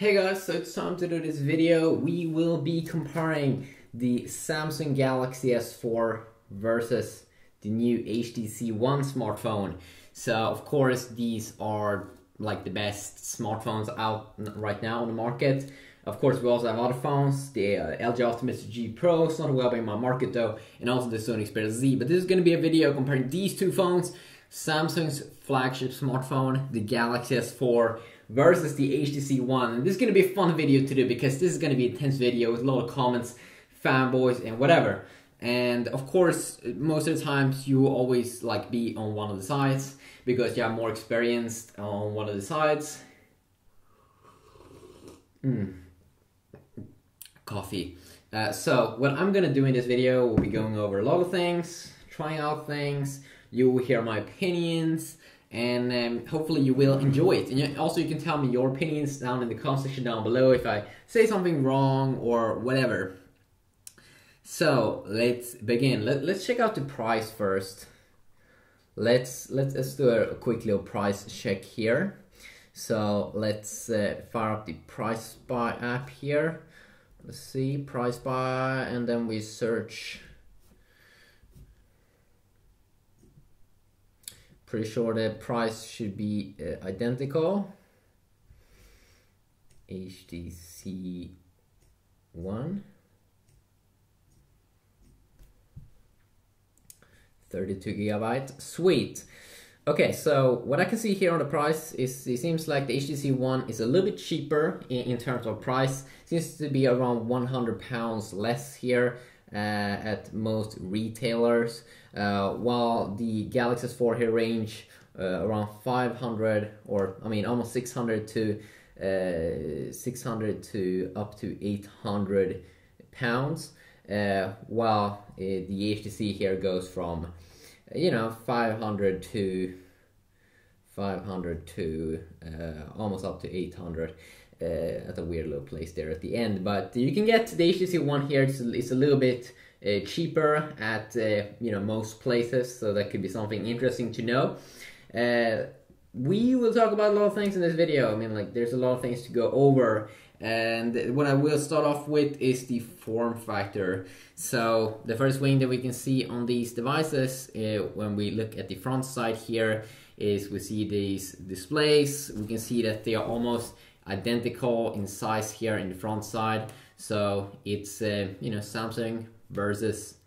Hey guys, so it's time to do this video. We will be comparing the Samsung Galaxy S4 versus the new HTC One smartphone. So of course these are like the best smartphones out right now on the market. Of course we also have other phones, the LG Optimus G Pro, it's not well in my market though, and also the Sony Xperia Z. But this is going to be a video comparing these two phones, Samsung's flagship smartphone, the Galaxy S4, versus the HTC One. And this is going to be a fun video to do because this is going to be an intense video with a lot of comments, fanboys and whatever. And of course, most of the times you will always like be on one of the sides because you have more experience on one of the sides. Coffee. So what I'm going to do in this video, we'll be going over a lot of things, trying out things, you will hear my opinions, and hopefully you will enjoy it. And also you can tell me your opinions down in the comment section down below if I say something wrong or whatever. So let's begin. Let's check out the price first. Let's do a quick little price check here. So let's fire up the Price Buy app here. Let's see, Price Buy, and then we search. Pretty sure the price should be identical. HTC One. 32 gigabyte. Sweet. Okay, so what I can see here on the price is it seems like the HTC One is a little bit cheaper in terms of price. Seems to be around £100 less here at most retailers, while the Galaxy S4 here range around 500, or I mean almost 600 to up to 800 pounds, while the HTC here goes from 500 to almost up to 800 at a weird little place there at the end. But you can get the HTC One here. It's a little bit cheaper at most places, so that could be something interesting to know. We will talk about a lot of things in this video. I mean, like, there's a lot of things to go over. And what I will start off with is the form factor. So the first thing that we can see on these devices when we look at the front side here is we see these displays. We can see that they are almost identical in size here in the front side. So it's Samsung versus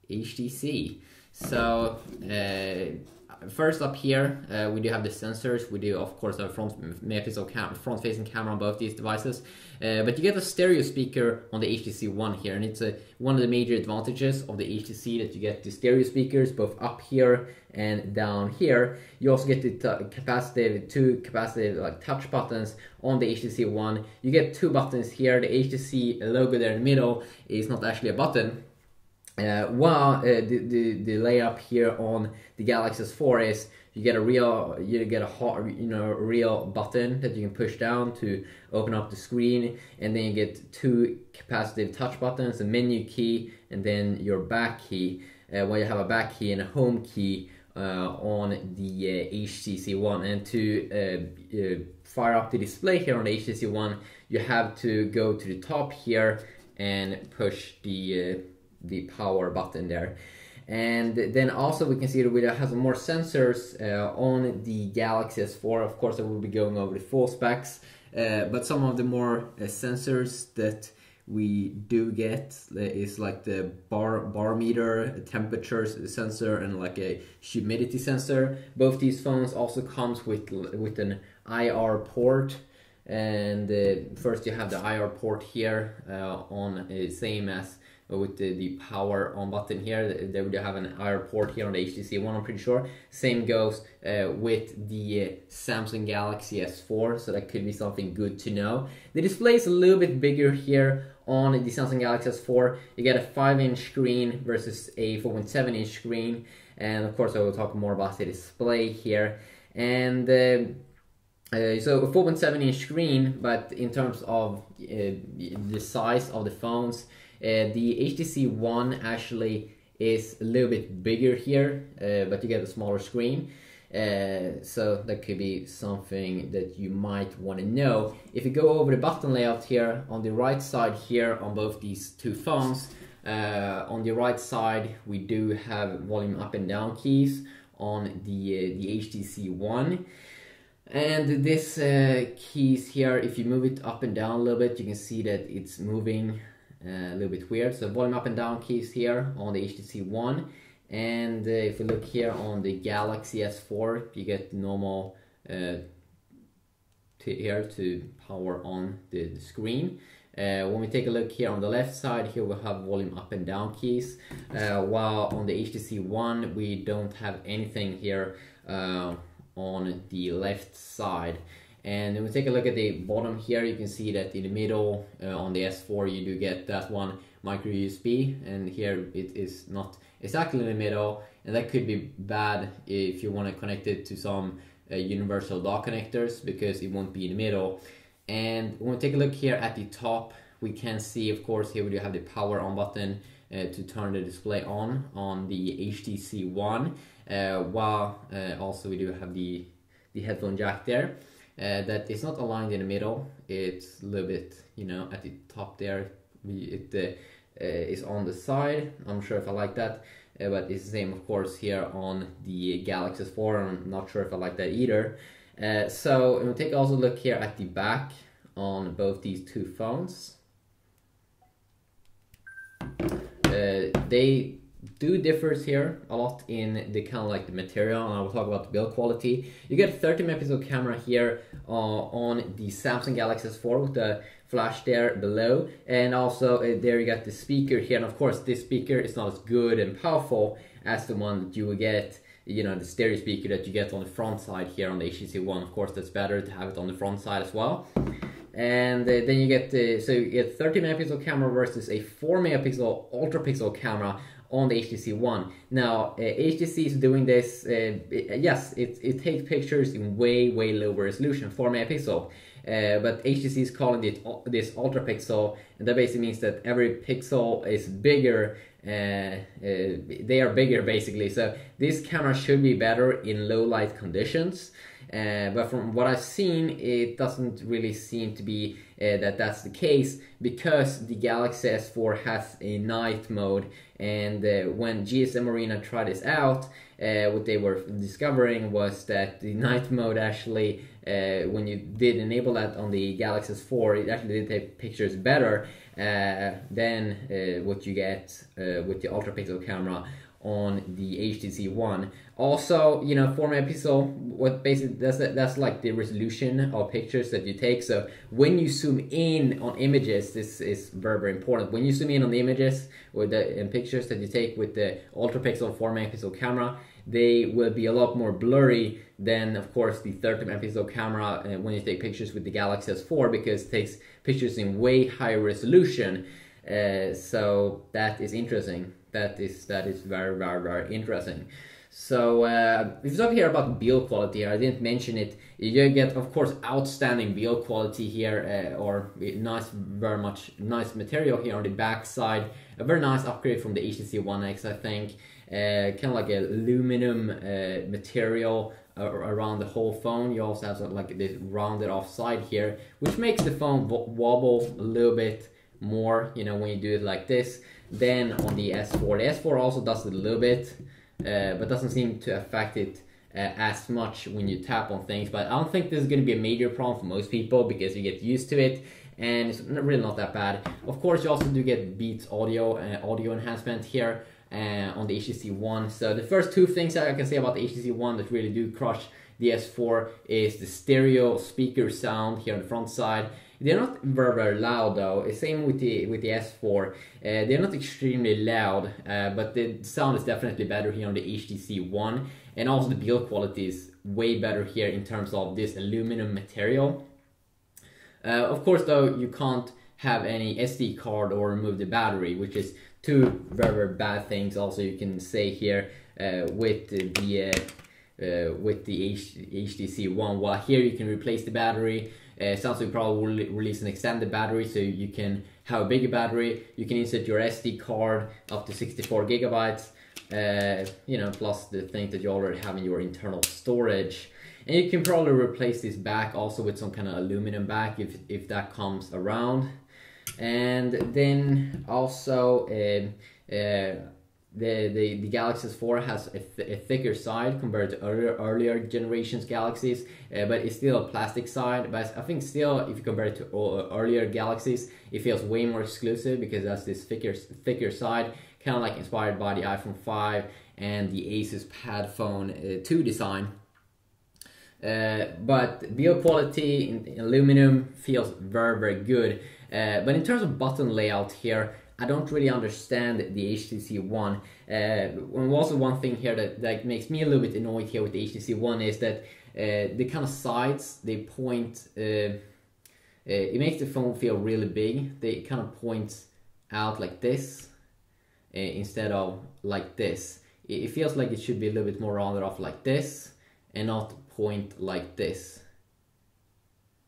HTC. So first up here, we do have the sensors. We do, of course, have front-facing camera on both these devices. But you get a stereo speaker on the HTC One here, and it's one of the major advantages of the HTC that you get the stereo speakers both up here and down here. You also get the two capacitive like touch buttons on the HTC One. You get two buttons here. The HTC logo there in the middle is not actually a button. While the layup here on the Galaxy S4 is you get a real button that you can push down to open up the screen, and then you get two capacitive touch buttons, a menu key, and then your back key. While you have a back key and a home key on the HTC One. And to fire up the display here on the HTC One, you have to go to the top here and push the power button there. And then also we can see that it has more sensors on the Galaxy S4. Of course I will be going over the full specs, but some of the more sensors that we do get is like the bar meter, temperature sensor, and like a humidity sensor. Both these phones also comes with an IR port. And first you have the IR port here on same as with the power on button here. They would have an IR port here on the HTC One, I'm pretty sure. Same goes with the Samsung Galaxy S4, so that could be something good to know. The display is a little bit bigger here on the Samsung Galaxy S4. You get a 5-inch screen versus a 4.7-inch screen, and of course I will talk more about the display here. And so a 4.7-inch screen, but in terms of the size of the phones, the HTC One actually is a little bit bigger here, but you get a smaller screen. So that could be something that you might want to know. If you go over the button layout here on the right side here on both these two phones, on the right side we do have volume up and down keys on the HTC One. And this keys here, if you move it up and down a little bit, you can see that it's moving a little bit weird. So volume up and down keys here on the HTC One. And if we look here on the Galaxy S4, you get normal here to power on the screen. When we take a look here on the left side, here we'll have volume up and down keys, while on the HTC One we don't have anything here on the left side. And when we take a look at the bottom here, you can see that in the middle on the S4 you do get that one micro USB, and here it is not exactly in the middle, and that could be bad if you want to connect it to some universal dock connectors, because it won't be in the middle. And when we take a look here at the top, we can see, of course, here we do have the power on button to turn the display on the HTC One, while also we do have the headphone jack there. That is not aligned in the middle, it's a little bit, you know, at the top there. It is on the side. I'm not sure if I like that, but it's the same, of course, here on the Galaxy S4. I'm not sure if I like that either. So we'll take also a look here at the back on both these two phones. They do differs here a lot in the kind of like the material, and I will talk about the build quality. You get a 30 megapixel camera here on the Samsung Galaxy S4 with the flash there below, and also there you got the speaker here. And of course this speaker is not as good and powerful as the one that you will get, you know, the stereo speaker that you get on the front side here on the HTC One. Of course that's better to have it on the front side as well. And then you get so you get 30 megapixel camera versus a 4 megapixel ultra pixel camera on the HTC One. Now HTC is doing this, yes, it takes pictures in way lower resolution, 4 megapixel, but HTC is calling it this ultra pixel, and that basically means that every pixel is bigger. They are bigger basically, so this camera should be better in low light conditions. But from what I've seen, it doesn't really seem to be that's the case, because the Galaxy S4 has a night mode, and when GSM Arena tried this out, what they were discovering was that the night mode actually, when you did enable that on the Galaxy S4, it actually did take pictures better than what you get with the ultra pixel camera on the HTC One. Also, you know, 4 megapixel, what basically that's like the resolution of pictures that you take. So when you zoom in on images, this is very important. When you zoom in on the images or the pictures that you take with the ultra pixel 4 megapixel camera, they will be a lot more blurry than, of course, the 30 megapixel camera when you take pictures with the Galaxy S4, because it takes pictures in way higher resolution. So that is interesting. That is very interesting. So if you talk here about build quality, I didn't mention it. You get, of course, outstanding build quality here, or very much nice material here on the back side. A very nice upgrade from the HTC One X, I think. Kind of like a aluminum material around the whole phone. You also have sort of like this rounded off side here, which makes the phone wobble a little bit more, you know, when you do it like this. Then on the S4, the S4 also does it a little bit, but doesn't seem to affect it as much when you tap on things. But I don't think this is going to be a major problem for most people, because you get used to it, and it's really not that bad. Of course, you also do get Beats audio enhancement here on the HTC One. So the first two things that I can say about the HTC One that really do crush the S4 is the stereo speaker sound here on the front side. They're not very loud though. Same with the S4. They're not extremely loud, but the sound is definitely better here on the HTC One, and also the build quality is way better here in terms of this aluminum material. Of course, though, you can't have any SD card or remove the battery, which is two very bad things. Also, you can say here with the HTC One. While here you can replace the battery. Samsung probably will release an extended battery, so you can have a bigger battery. You can insert your SD card up to 64 gigabytes. you know, plus the things that you already have in your internal storage. And you can probably replace this back also with some kind of aluminum back if that comes around. And then also the Galaxy S4 has a thicker side compared to earlier generations Galaxies, but it's still a plastic side. But I think still, if you compare it to earlier Galaxies, it feels way more exclusive because that's this thicker side, kind of like inspired by the iPhone 5 and the Asus Pad Phone 2 design. But build quality in aluminum feels very good. But in terms of button layout here, I don't really understand the HTC One. And also one thing here that makes me a little bit annoyed here with the HTC One is that the kind of sides they point, it makes the phone feel really big. They kind of point out like this instead of like this. It feels like it should be a little bit more rounded off like this and not point like this,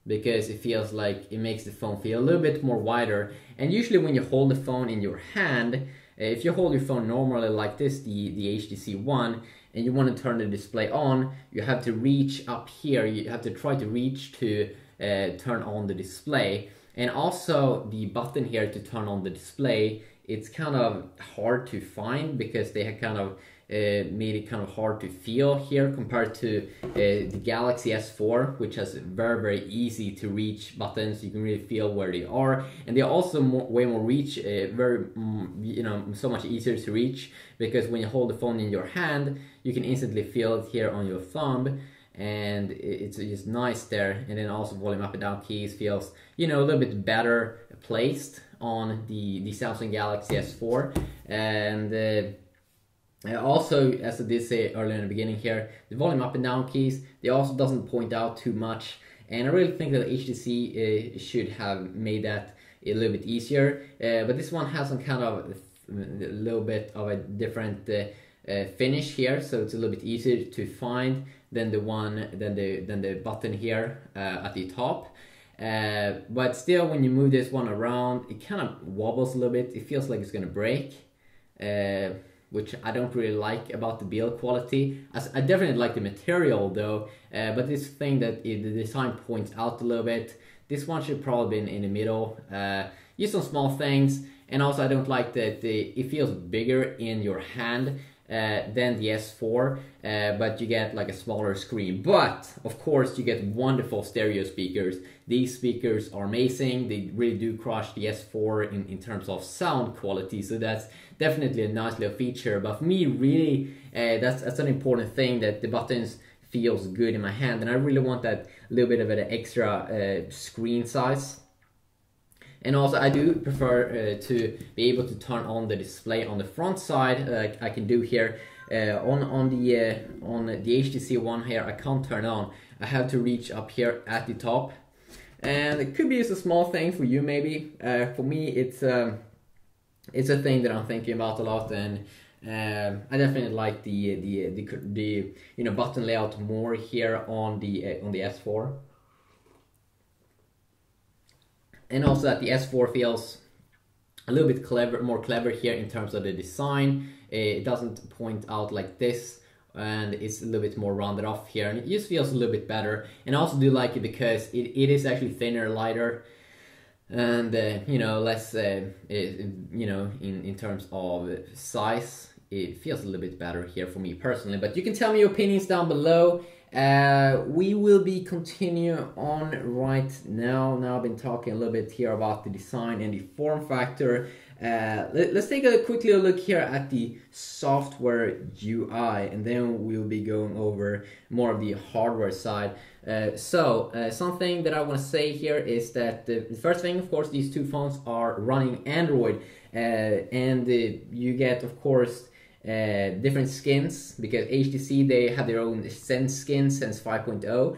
because it feels like it makes the phone feel a little bit more wider. And usually when you hold the phone in your hand, if you hold your phone normally like this, the HTC One, and you want to turn the display on, you have to reach up here, you have to try to reach to turn on the display. And also the button here to turn on the display, it's kind of hard to find because they have kind of made it kind of hard to feel here compared to the Galaxy S4, which has very easy to reach buttons. You can really feel where they are, and they're also way more reach, you know, so much easier to reach, because when you hold the phone in your hand, you can instantly feel it here on your thumb, and it's just nice there. And then also volume up and down keys feels, you know, a little bit better placed on the Samsung Galaxy S4. And also, as I did say earlier in the beginning here, the volume up and down keys, they also doesn't point out too much, and I really think that HTC should have made that a little bit easier. But this one has some kind of a little bit of a different finish here, so it's a little bit easier to find than the button here at the top. But still, when you move this one around, it kind of wobbles a little bit. It feels like it's gonna break. Which I don't really like about the build quality. I definitely like the material though, but this thing that the design points out a little bit, this one should probably be in the middle. Use some small things, and also I don't like that it feels bigger in your hand than the S4, but you get like a smaller screen. But of course you get wonderful stereo speakers. These speakers are amazing. They really do crush the S4 in terms of sound quality, so that's definitely a nice little feature. But for me, really, that's an important thing, that the buttons feels good in my hand, and I really want that little bit of an extra screen size. And also I do prefer to be able to turn on the display on the front side, like I can do here. On the HTC One here, I can't turn on. I have to reach up here at the top, and it could be just a small thing for you maybe. For me, it's a thing that I'm thinking about a lot, and I definitely like the you know, button layout more here on the S4. And also that the S4 feels a little bit more clever here in terms of the design. It doesn't point out like this, and it's a little bit more rounded off here, and it just feels a little bit better. And I also do like it because it is actually thinner, lighter, and you know, less you know, in terms of size. It feels a little bit better here for me personally, but you can tell me your opinions down below. We will be continuing on right now. Now I've been talking a little bit here about the design and the form factor. Let's take a quick little look here at the software UI, and then we'll be going over more of the hardware side. Something that I want to say here is that the first thing, of course, these two phones are running Android, and you get, of course, different skins, because HTC, they have their own Sense skin, Sense 5.0,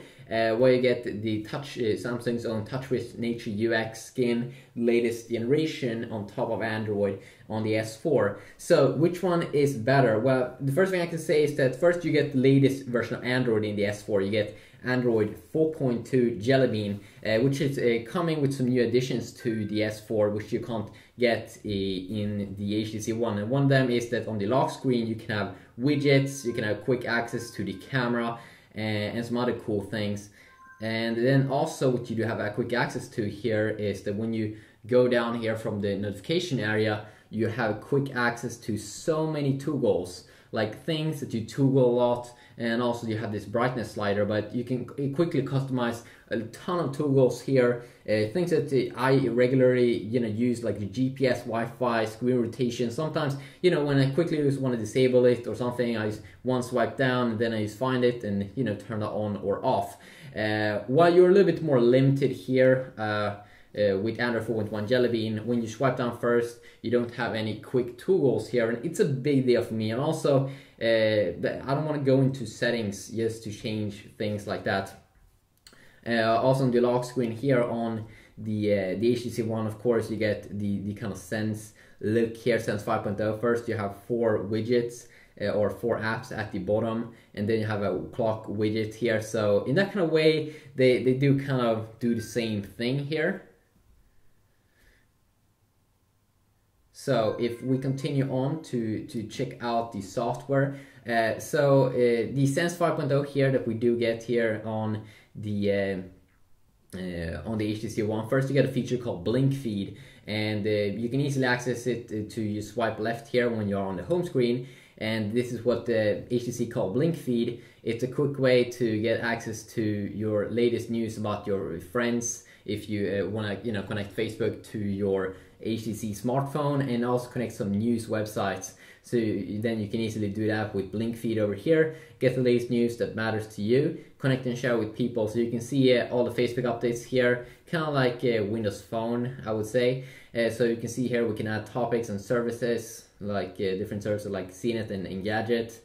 where you get the Samsung's own Touch with Nature UX skin, latest generation on top of Android on the S4. So which one is better? Well, the first thing I can say is that first you get the latest version of Android in the S4. You get Android 4.2 Jelly Bean, which is coming with some new additions to the S4, which you can't get in the HTC One. And one of them is that on the lock screen you can have widgets, you can have quick access to the camera, and some other cool things. And then also what you do have a quick access to here is that when you go down here from the notification area, you have quick access to so many toggles, like things that you toggle a lot, and also you have this brightness slider, but you can quickly customize a ton of toggles here, things that I regularly use, like the GPS, Wi-Fi, screen rotation. Sometimes when I quickly just want to disable it or something, I just one swipe down and then I just find it and turn it on or off. While you're a little bit more limited here with Android 4.1 Jelly Bean, when you swipe down first, you don't have any quick toggles here, and it's a big deal for me. And also, I don't want to go into settings just to change things like that. Also on the lock screen here on the HTC One, of course, you get the kind of Sense look here, Sense 5.0. First, you have 4 widgets or 4 apps at the bottom, and then you have a clock widget here. So in that kind of way, they do kind of do the same thing here. So if we continue on to check out the software, the Sense 5.0 here that we do get here on the HTC One. First, you get a feature called Blink Feed, and you can easily access it to you swipe left here when you're on the home screen. And this is what the HTC called Blink Feed. It's a quick way to get access to your latest news about your friends. If you want to connect Facebook to your HTC smartphone, and also connect some news websites. So then you can easily do that with Blink Feed over here, get the latest news that matters to you, connect and share with people. So you can see all the Facebook updates here, kind of like Windows Phone, I would say. So you can see here we can add topics and services, like different services like CNET and Engadget.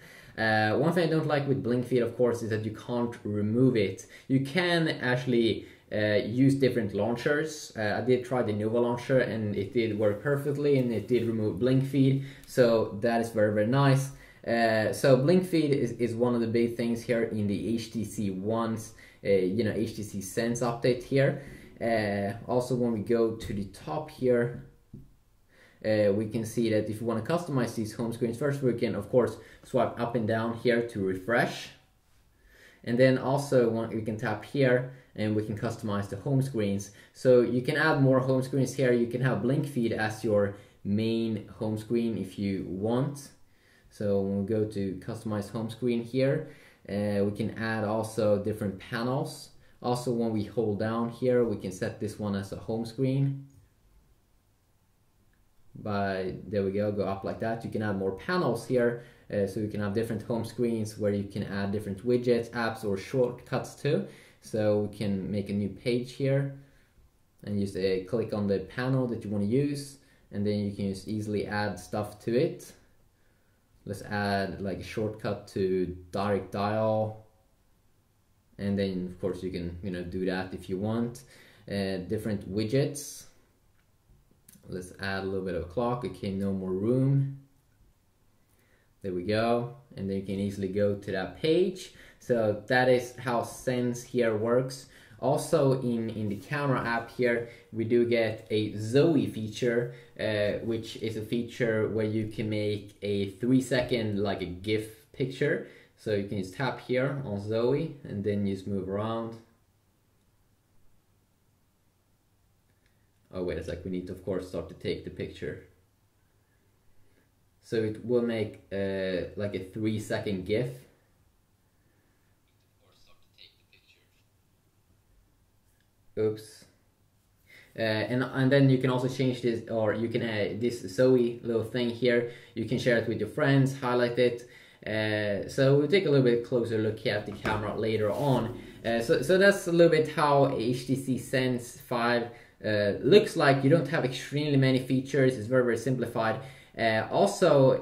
One thing I don't like with Blink Feed, of course, is that you can't remove it. You can actually use different launchers. I did try the Nova launcher and it did work perfectly, and it did remove Blink Feed, so that is very, very nice. So Blink Feed is one of the big things here in the HTC One's HTC Sense update here. Also, when we go to the top here, we can see that if you want to customize these home screens, first we can of course swipe up and down here to refresh, and then also we can tap here and we can customize the home screens. So you can add more home screens here. You can have Blink Feed as your main home screen if you want. So when we go to customize home screen here, we can add also different panels. Also, when we hold down here, we can set this one as a home screen. There we go up like that. You can add more panels here, so you can have different home screens where you can add different widgets, apps, or shortcuts too. So we can make a new page here and just click on the panel that you want to use, and then you can just easily add stuff to it. Let's add like a shortcut to direct dial, and then of course you can do that if you want. Different widgets. Let's add a little bit of a clock. Okay, no more room. There we go, and then you can easily go to that page. So that is how Sense here works. Also in the camera app here, we do get a Zoe feature, which is a feature where you can make a 3-second like a GIF picture. So you can just tap here on Zoe and then just move around. Oh wait a sec, we need to of course start to take the picture. So it will make like a 3-second GIF. Oops. And then you can also change this, or you can add this Zoe little thing here. You can share it with your friends, highlight it. So we'll take a little bit closer look at the camera later on. So that's a little bit how HTC Sense 5 looks like. You don't have extremely many features. It's very, very simplified. Also,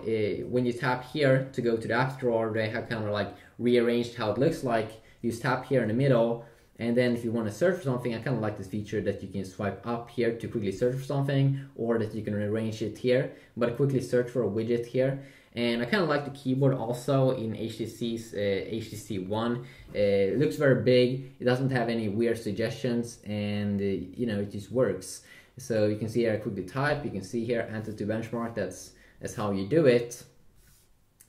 when you tap here to go to the app drawer, they have kind of like rearranged how it looks like. You just tap here in the middle, and then if you want to search for something, I kind of like this feature that you can swipe up here to quickly search for something, or that you can rearrange it here, but quickly search for a widget here. And I kind of like the keyboard also in HTC's HTC One. It looks very big, it doesn't have any weird suggestions, and you know, it just works. So you can see here I quickly type, you can see here enter to benchmark, that's how you do it.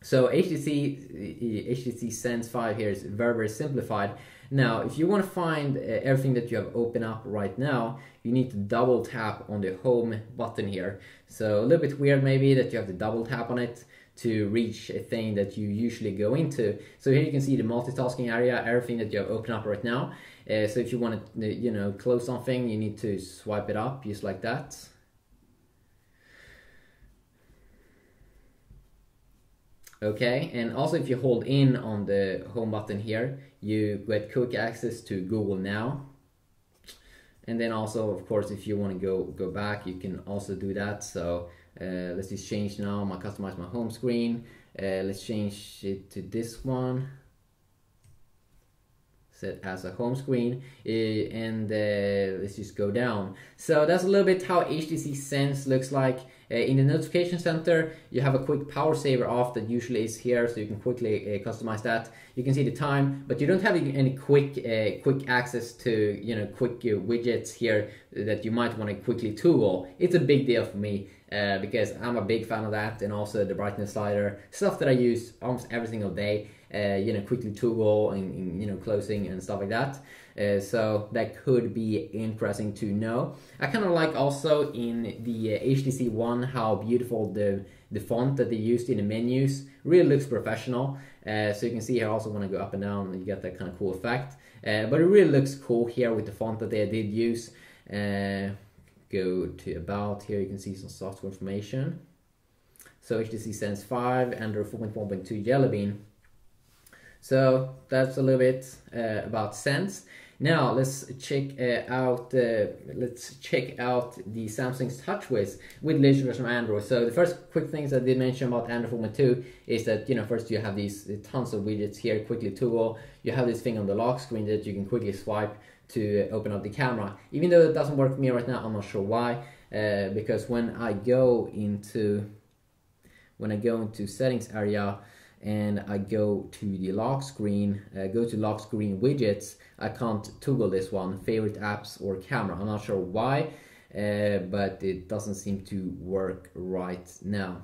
So HTC Sense 5 here is very simplified. Now if you want to find everything that you have open up right now, you need to double tap on the home button here. So a little bit weird maybe that you have to double tap on it to reach a thing that you usually go into. So here you can see the multitasking area, everything that you have open up right now. So if you want to, you know, close something, you need to swipe it up just like that. Okay, and also if you hold in on the home button here, you get quick access to Google Now. And then also, of course, if you want to go back, you can also do that. So let's just change now, customize my home screen. Let's change it to this one. Set as a home screen, and let's just go down. So that's a little bit how HTC Sense looks like. In the notification center, you have a quick power saver off that usually is here, so you can quickly customize that. You can see the time, but you don't have any quick access to, you know, quick widgets here that you might want to quickly toggle. It's a big deal for me because I'm a big fan of that, and also the brightness slider, stuff that I use almost every single day. You know, quickly toggle and you know, closing and stuff like that. So that could be interesting to know. I kind of like also in the HTC One how beautiful the font that they used in the menus really looks professional. So you can see here also when I go up and down, you get that kind of cool effect. But it really looks cool here with the font that they did use. Go to about here, you can see some software information. So HTC Sense 5, Android 4.1.2 Jelly Bean. So that's a little bit about Sense. Now let's check out the Samsung's TouchWiz with latest version of Android. So the first quick things I did mention about Android 4.2 is that, you know, first you have these tons of widgets here, quickly toggle. You have this thing on the lock screen that you can quickly swipe to open up the camera. Even though it doesn't work for me right now, I'm not sure why. Because when I go into settings area, and I go to the lock screen, go to lock screen widgets, I can't toggle this one, favorite apps or camera. I'm not sure why, but it doesn't seem to work right now.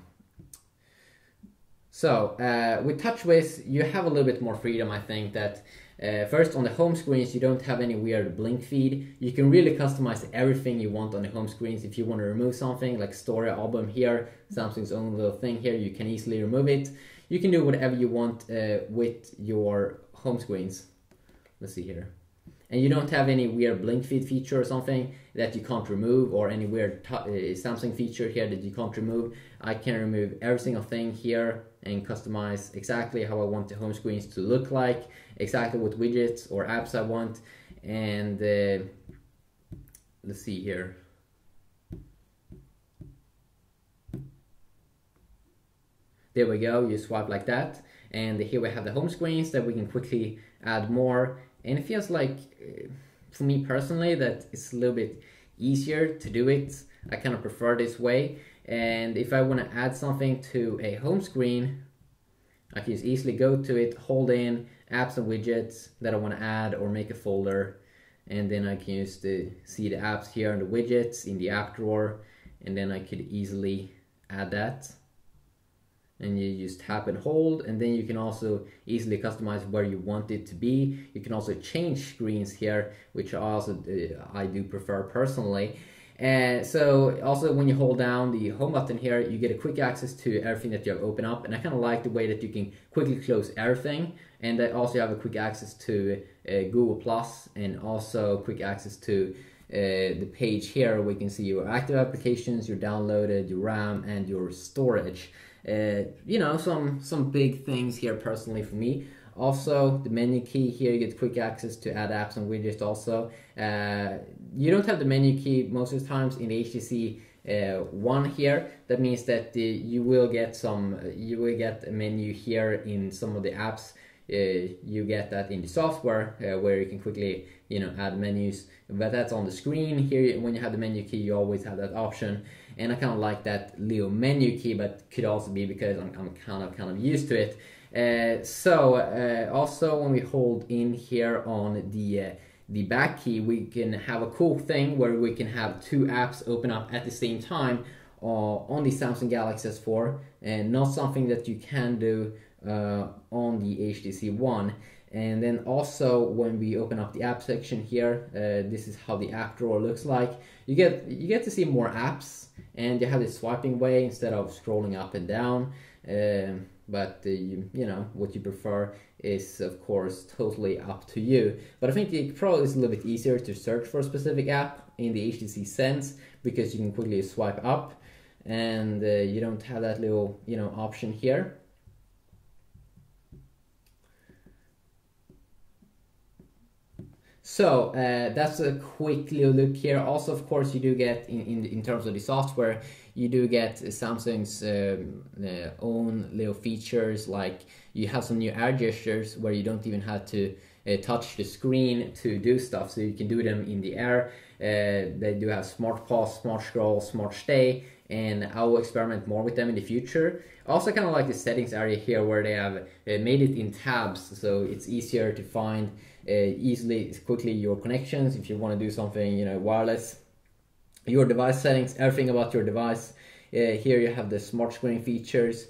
So with TouchWiz, you have a little bit more freedom. I think that first on the home screens, you don't have any weird blink feed. You can really customize everything you want on the home screens. If you want to remove something like story album here, Samsung's own little thing here, you can easily remove it. You can do whatever you want with your home screens. Let's see here. And you don't have any weird blink feed feature or something that you can't remove, or any weird Samsung feature here that you can't remove. I can remove every single thing here and customize exactly how I want the home screens to look like, exactly what widgets or apps I want. And let's see here. There we go, you swipe like that, and here we have the home screens that we can quickly add more. And it feels like, for me personally, that it's a little bit easier to do it. I kind of prefer this way. And if I want to add something to a home screen, I can just easily go to it, hold in apps and widgets that I want to add or make a folder, and then I can use see the apps here and the widgets in the app drawer, and then I could easily add that. And you just tap and hold, and then you can also easily customize where you want it to be. You can also change screens here, which I do prefer personally. So also when you hold down the home button here, you get a quick access to everything that you have opened up, and I kind of like the way that you can quickly close everything. And I also have a quick access to Google Plus, and also quick access to the page here where you can see your active applications, your downloaded, your RAM, and your storage. You know, some big things here personally for me. Also, the menu key here, you get quick access to add apps and widgets also. You don't have the menu key most of the times in the HTC One here. That means that you will get a menu here in some of the apps you get that in the software where you can quickly add menus, but that's on the screen. Here when you have the menu key, you always have that option, and I kind of like that little menu key, but could also be because I'm kind of used to it. Also when we hold in here on the back key, we can have a cool thing where we can have two apps open up at the same time on the Samsung Galaxy S4, and not something that you can do on the HTC One. And then also when we open up the app section here, this is how the app drawer looks like. You get to see more apps, and you have this swiping way instead of scrolling up and down. But what you prefer is of course totally up to you. But I think it probably is a little bit easier to search for a specific app in the HTC Sense, because you can quickly swipe up, and you don't have that little option here. So that's a quick little look here. Also, of course, you do get in terms of the software, you do get Samsung's own little features, like you have some new air gestures where you don't even have to touch the screen to do stuff, so you can do them in the air. They do have smart pause, smart scroll, smart stay, and I will experiment more with them in the future. Also kind of like the settings area here, where they have made it in tabs, so it's easier to find quickly your connections if you want to do something wireless, your device settings, everything about your device. Here you have the smart screen features,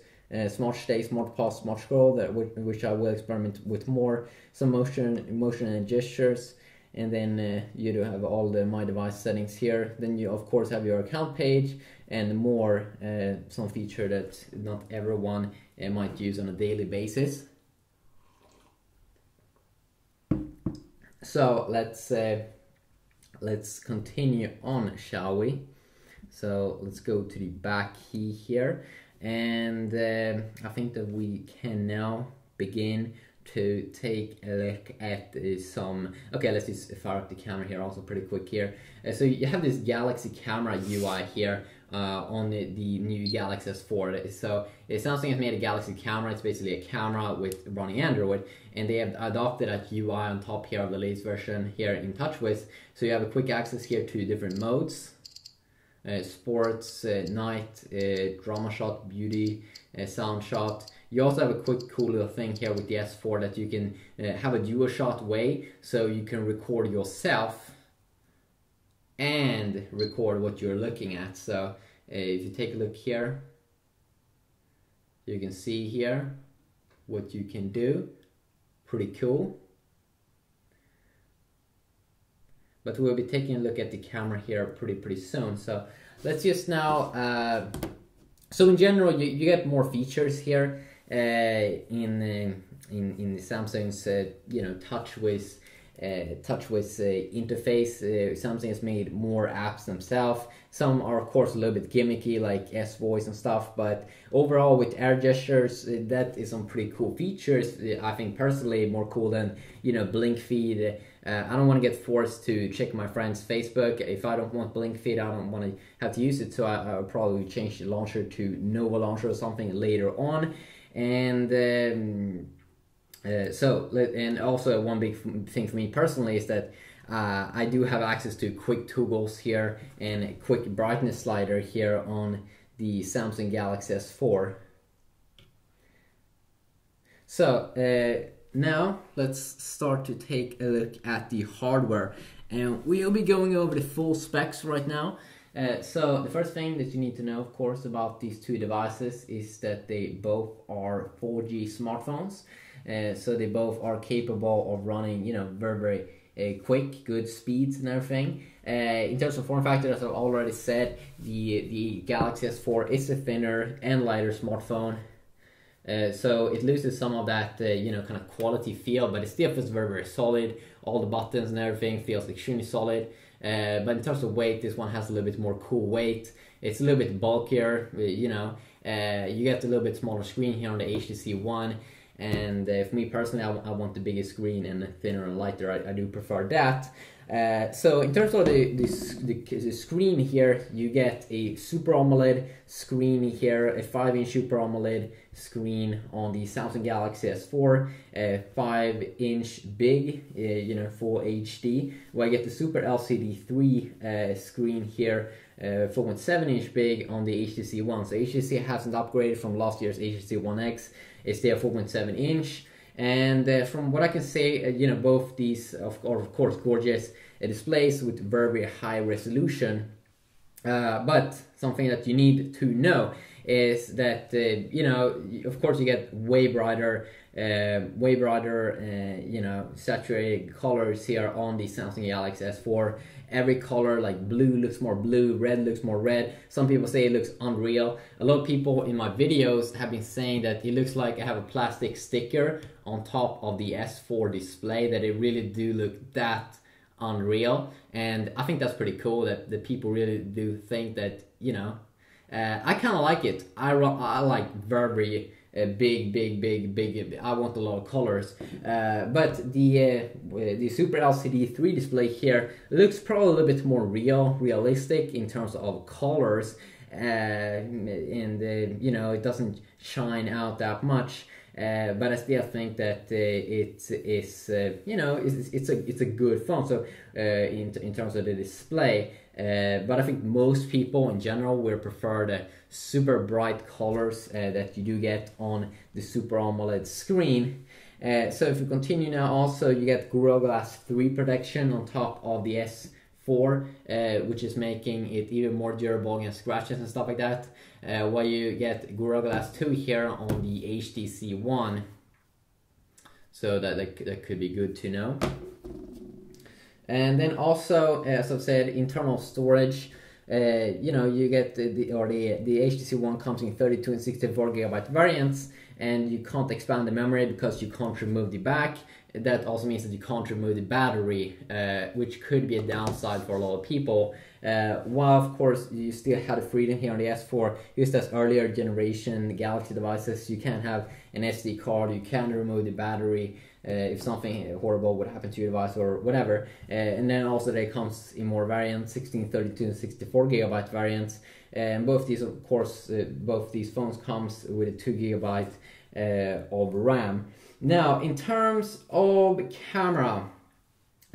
smart stay, smart pause, smart scroll, which I will experiment with more, some motion and gestures, and then you do have all the my device settings here. Then you of course have your account page and more, some feature that not everyone might use on a daily basis. So let's continue on, shall we? So let's go to the back key here, and I think that we can now begin to take a look at some. Okay, let's just fire up the camera here also pretty quick here. So you have this Galaxy camera UI here on the new Galaxy S4. So Samsung has made a Galaxy camera. It's basically a camera with running Android, and they have adopted a UI on top here of the latest version here in TouchWiz. So you have a quick access here to different modes: sports, night, drama shot, beauty, sound shot. You also have a quick cool little thing here with the S4 that you can have a dual shot way, so you can record yourself and record what you're looking at. So if you take a look here, you can see here what you can do. Pretty cool. But we'll be taking a look at the camera here pretty soon. So let's just now so in general you get more features here in Samsung's TouchWiz interface. Samsung has made more apps themselves. Some are of course a little bit gimmicky, like S Voice and stuff, but overall with air gestures, that is some pretty cool features. I think personally more cool than blink feed. I don't want to get forced to check my friend's Facebook. If I don't want blink feed, I don't want to have to use it, so I'll probably change the launcher to Nova Launcher or something later on. And and also one big thing for me personally is that I do have access to quick toggles here and a quick brightness slider here on the Samsung Galaxy S4. So now let's start to take a look at the hardware, and we'll be going over the full specs right now. So the first thing that you need to know, of course, about these two devices is that they both are 4G smartphones. So they both are capable of running, very quick, good speeds and everything. In terms of form factor, as I've already said, the Galaxy S4 is a thinner and lighter smartphone. So it loses some of that, kind of quality feel, but it still feels very solid. All the buttons and everything feels extremely solid. But in terms of weight, this one has a little bit more cool weight. It's a little bit bulkier, you get a little bit smaller screen here on the HTC One. And for me personally, I want the biggest screen and thinner and lighter. I do prefer that. So in terms of the screen here, you get a Super AMOLED screen here, a 5-inch Super AMOLED screen on the Samsung Galaxy S4, 5-inch big, full HD. Well, I get the Super LCD 3 screen here, 4.7-inch big on the HTC One. So HTC hasn't upgraded from last year's HTC One X. It's still 4.7-inch. And from what I can say, both these are of course gorgeous displays with very high resolution. But something that you need to know is that of course you get way brighter, saturated colors here on the Samsung Galaxy S4. Every color, like blue looks more blue, red looks more red. Some people say it looks unreal. A lot of people in my videos have been saying that it looks like I have a plastic sticker on top of the S4 display, that it really do look that unreal. And I think that's pretty cool that the people really do think that, I kind of like it. I like very big. I want a lot of colors, but the Super LCD 3 display here looks probably a little bit more realistic in terms of colors, and it doesn't shine out that much. But I still think that it's a good phone. So in terms of the display, but I think most people in general will prefer the super bright colors that you do get on the Super AMOLED screen. So if we continue now, also you get Gorilla Glass 3 protection on top of the S4, which is making it even more durable against scratches and stuff like that. While you get Gorilla Glass 2 here on the HTC One. So that could be good to know. And then also, as I've said, internal storage. You get the HTC One comes in 32 and 64 gigabyte variants, and you can't expand the memory because you can't remove the back. That also means that you can't remove the battery, which could be a downside for a lot of people. While of course you still have the freedom here on the S4, just as earlier generation Galaxy devices, you can have an SD card, you can remove the battery if something horrible would happen to your device or whatever. And then also they comes in more variants, 16, 32 and 64 gigabyte variants. And both these, of course, both these phones comes with a 2 gigabyte of RAM. Now, in terms of camera,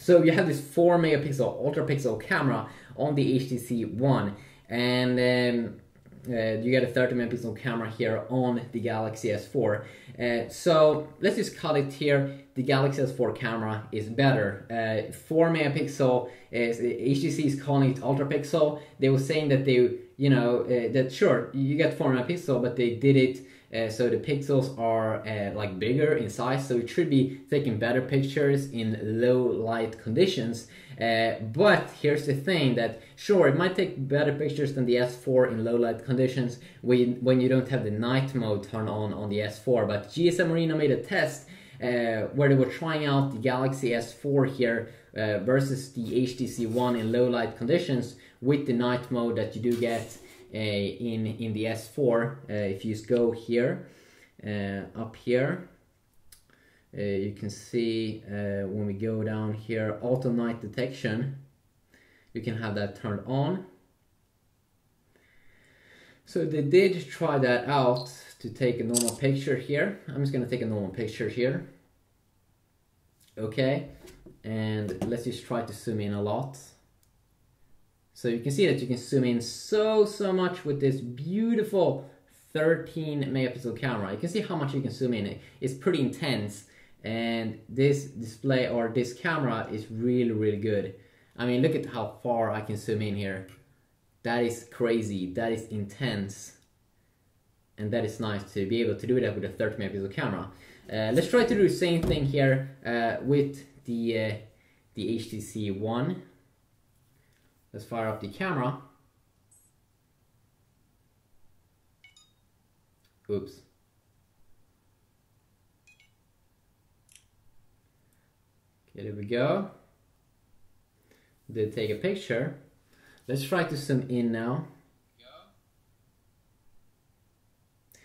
so you have this 4 megapixel ultra pixel camera on the HTC One, and you get a 30 megapixel camera here on the Galaxy S4. So let's just cut it here. The Galaxy S4 camera is better. 4 megapixel, HTC is calling it ultra pixel. They were saying that they, that sure, you get 4 megapixel, but they did it so the pixels are like bigger in size, so it should be taking better pictures in low light conditions. But here's the thing, that sure, it might take better pictures than the S4 in low light conditions when you don't have the night mode turned on the S4. But GSM Marina made a test where they were trying out the Galaxy S4 here versus the HTC One in low light conditions with the night mode that you do get in the S4. If you just go here, up here, you can see when we go down here, auto night detection, you can have that turned on. So they did try that out to take a normal picture here. I'm just going to take a normal picture here. Okay, and let's just try to zoom in a lot. So you can see that you can zoom in so much with this beautiful 13 megapixel camera. You can see how much you can zoom in. It's pretty intense, and this display or this camera is really good. I mean, look at how far I can zoom in here. That is crazy, that is intense, and that is nice to be able to do that with a 30 megapixel camera. Let's try to do the same thing here with the HTC One. Let's fire up the camera. Oops. Okay, there we go. Did take a picture. Let's try to zoom in now.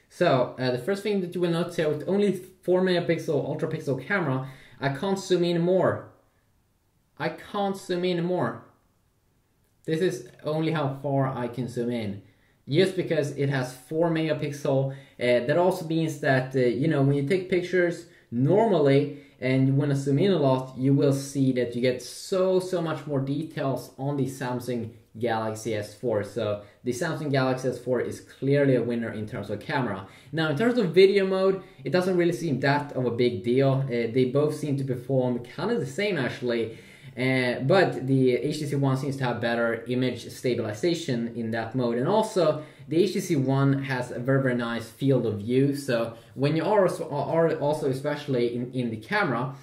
So the first thing that you will notice here, with only 4 megapixel ultra pixel camera, I can't zoom in more. I can't zoom in more. This is only how far I can zoom in. Just because it has 4 megapixel. That also means that, you know, when you take pictures normally and you want to zoom in a lot, you will see that you get so much more details on the Samsung Galaxy S4. So the Samsung Galaxy S4 is clearly a winner in terms of camera. Now in terms of video mode, it doesn't really seem that of a big deal. They both seem to perform kind of the same actually. But the HTC One seems to have better image stabilization in that mode, and also the HTC One has a very nice field of view. So when you are also especially in the camera,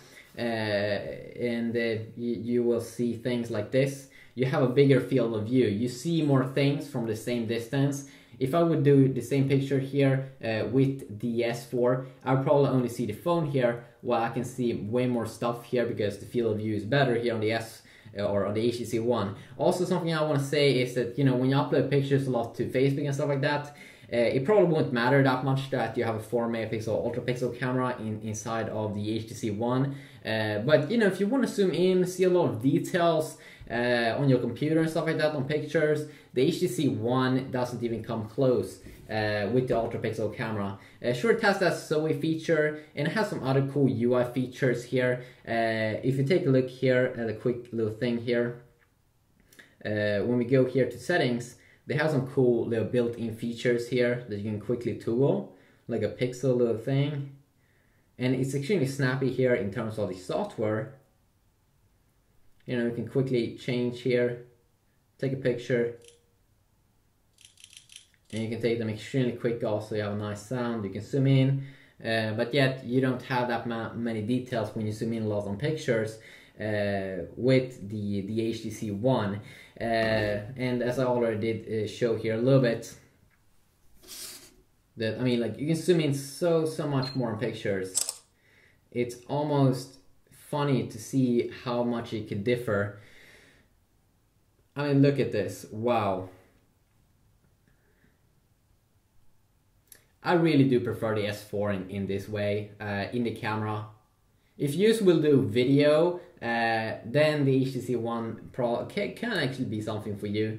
you will see things like this. You have a bigger field of view. You see more things from the same distance. If I would do the same picture here with the S4, I would probably only see the phone here, while I can see way more stuff here because the field of view is better here on the S or on the HTC One. Also, something I want to say is that, you know, when you upload pictures a lot to Facebook and stuff like that, it probably won't matter that much that you have a 4 megapixel ultra pixel camera inside of the HTC One. But you know, if you want to zoom in, see a lot of details on your computer and stuff like that on pictures, the HTC One doesn't even come close with the ultra pixel camera. Sure, it has that SOE feature and it has some other cool UI features here. If you take a look here at a quick little thing here, when we go here to settings, they have some cool little built-in features here that you can quickly toggle, like a pixel little thing. And it's extremely snappy here in terms of the software. You know, you can quickly change here, take a picture, and you can take them extremely quick. Also, you have a nice sound, you can zoom in, but yet you don't have that many details when you zoom in a lot on pictures with the HTC One. And as I already did show here a little bit, that, I mean, like, you can zoom in so much more on pictures. It's almost funny to see how much it can differ. I mean, look at this. Wow. I really do prefer the S4 in this way, in the camera. If you will do video, then the HTC One Pro can actually be something for you.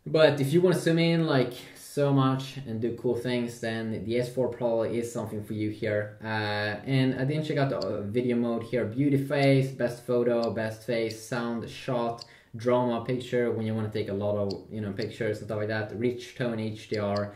But if you want to zoom in like so much and do cool things, then the S4 Pro is something for you here. And I didn't check out the video mode here. Beauty face, best photo, best face, sound, shot, drama, picture, when you want to take a lot of, you know, pictures and stuff like that. Rich tone HDR.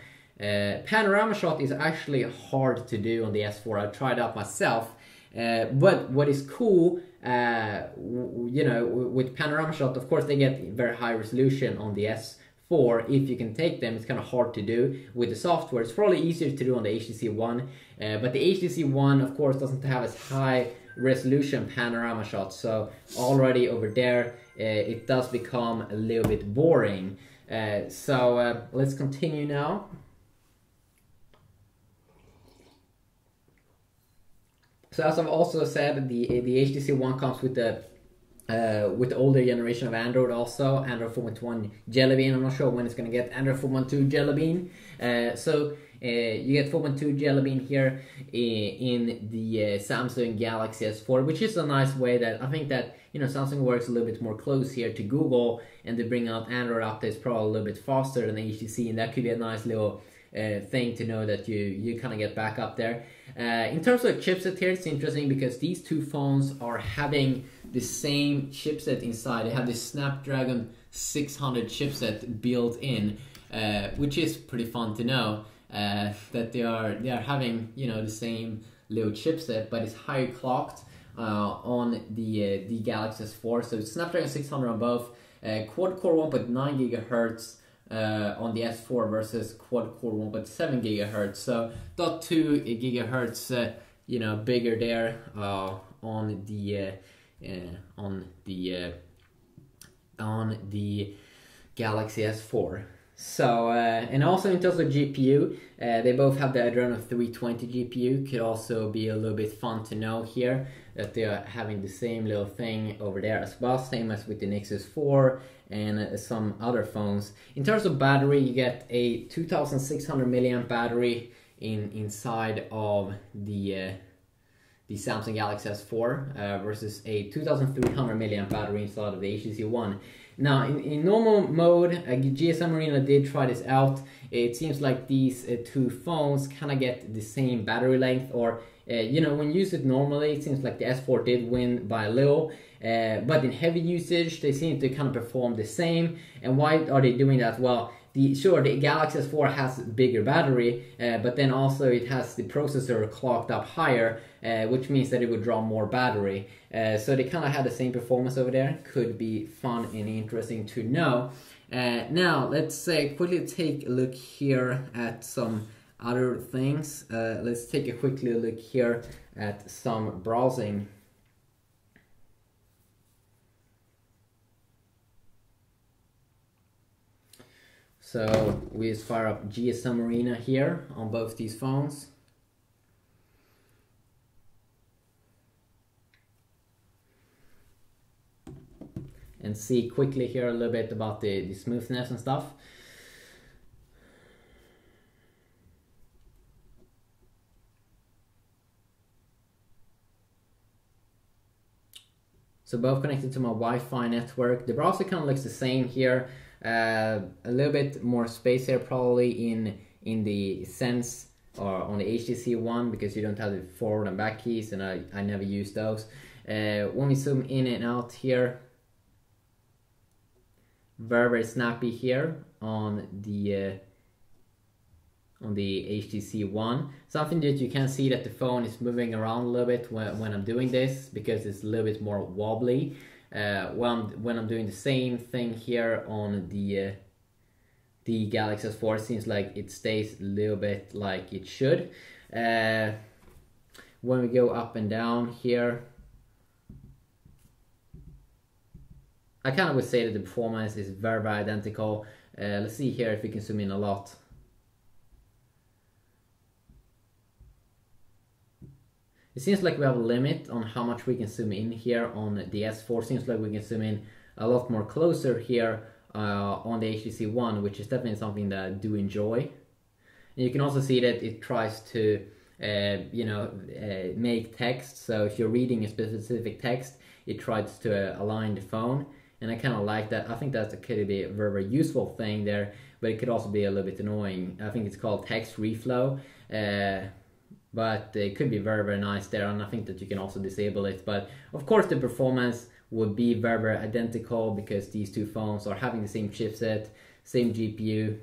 Panorama shot is actually hard to do on the S4. I tried out myself. But what is cool, you know, with panorama shot, of course they get very high resolution on the S4 if you can take them. It's kind of hard to do with the software. It's probably easier to do on the HTC One, but the HTC One, of course, doesn't have as high resolution panorama shots. So already over there, it does become a little bit boring. So let's continue now. So as I've also said, the HTC One comes with the older generation of Android also, Android 4.1 Jelly Bean. I'm not sure when it's going to get Android 4.2 Jelly Bean. So you get 4.2 Jelly Bean here in the Samsung Galaxy S4, which is a nice way that I think that, you know, Samsung works a little bit more close here to Google, and they bring out Android updates probably a little bit faster than HTC, and that could be a nice little thing to know that you kind of get back up there. In terms of chipset here, it's interesting because these two phones are having the same chipset inside. They have this Snapdragon 600 chipset built in, which is pretty fun to know that they are having, you know, the same little chipset, but it's higher clocked on the Galaxy S4. So it's Snapdragon 600 on both, quad-core 1.9 gigahertz. On the S4 versus quad-core 1.7 gigahertz, so 0.2 gigahertz, you know, bigger there on the Galaxy S4. So and also in terms of GPU, they both have the Adreno 320 GPU. Could also be a little bit fun to know here that they are having the same little thing over there as well, same as with the Nexus 4 and some other phones. In terms of battery, you get a 2600 milliamp battery inside of the the Samsung Galaxy S4 versus a 2300 milliamp battery inside of the HTC One. Now, in normal mode, GSM Arena did try this out. It seems like these two phones kind of get the same battery length, or you know, when you use it normally, it seems like the S4 did win by a little. But in heavy usage, they seem to kind of perform the same. And why are they doing that? Well, sure, the Galaxy S4 has bigger battery, but then also it has the processor clocked up higher, which means that it would draw more battery. So they kind of had the same performance over there. Could be fun and interesting to know. Now, let's quickly take a look here at some other things. Let's take a quick look here at some browsing. So we just fire up GSM Arena here on both these phones. And see quickly here a little bit about the smoothness and stuff. So both connected to my Wi-Fi network. The browser kind of looks the same here. A little bit more space here probably in the Sense or on the HTC One, because you don't have the forward and back keys, and I never use those. When we zoom in and out here, very snappy here on the HTC One. Something that you can see that the phone is moving around a little bit when I'm doing this, because it's a little bit more wobbly. When I'm doing the same thing here on the Galaxy S4, it seems like it stays a little bit like it should. When we go up and down here, I kind of would say that the performance is very identical. Let's see here if we can zoom in a lot. It seems like we have a limit on how much we can zoom in here on the S4. Seems like we can zoom in a lot more closer here on the HTC One, which is definitely something that I do enjoy. And you can also see that it tries to make text. So if you're reading a specific text, it tries to align the phone. And I kind of like that. I think that could be a very useful thing there, but it could also be a little bit annoying. I think it's called text reflow. But it could be very nice there, and I think that you can also disable it. But of course the performance would be very identical, because these two phones are having the same chipset, same GPU.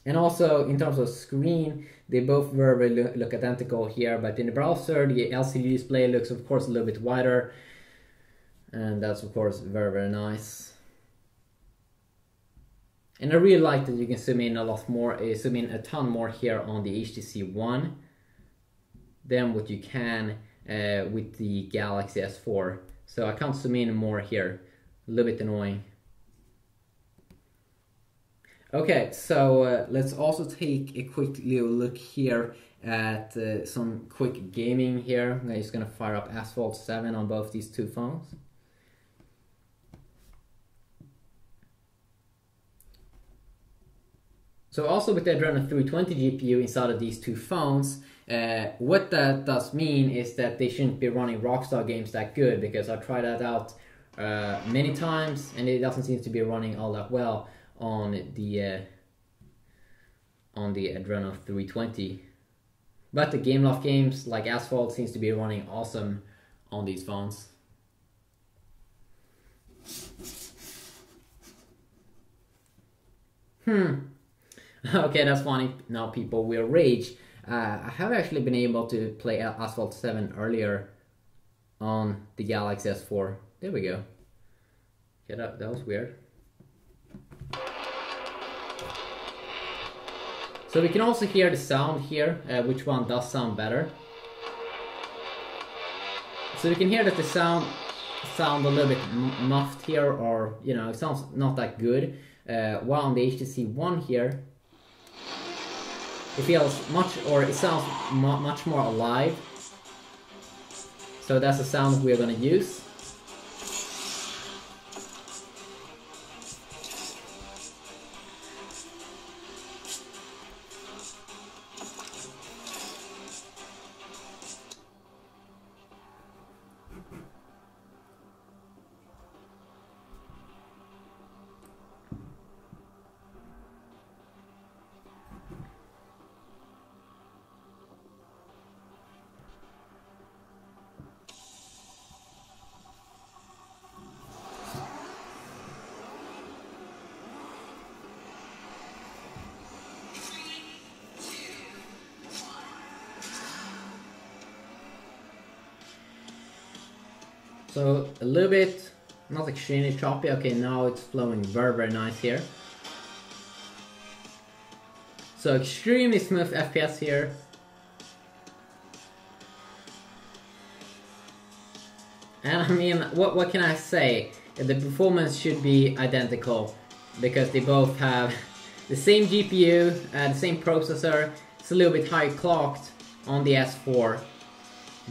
And also in terms of screen, they both very look identical here, but in the browser the LCD display looks of course a little bit wider, and that's of course very nice. And I really like that you can zoom in a lot more, zoom in a ton more here on the HTC One than what you can with the Galaxy S4. So I can't zoom in more here, a little bit annoying. Okay, so let's also take a quick little look here at some quick gaming here. I'm just gonna fire up Asphalt 7 on both these two phones. So also with the Adreno 320 GPU inside of these two phones, what that does mean is that they shouldn't be running Rockstar games that good, because I tried that out many times and it doesn't seem to be running all that well on the Adreno 320. But the Gameloft games like Asphalt seems to be running awesome on these phones. Okay, that's funny. Now people will rage. I have actually been able to play Asphalt 7 earlier on the Galaxy S4. There we go. Yeah, that was weird. So we can also hear the sound here, which one does sound better. So we can hear that the sound a little bit muffed here, or you know, it sounds not that good. While on the HTC One here, it feels it sounds much more alive. So that's the sound we're gonna use. So a little bit, not extremely choppy. Okay, now it's flowing very nice here. So extremely smooth FPS here. And I mean, what can I say? The performance should be identical because they both have the same GPU, the same processor. It's a little bit high clocked on the S4,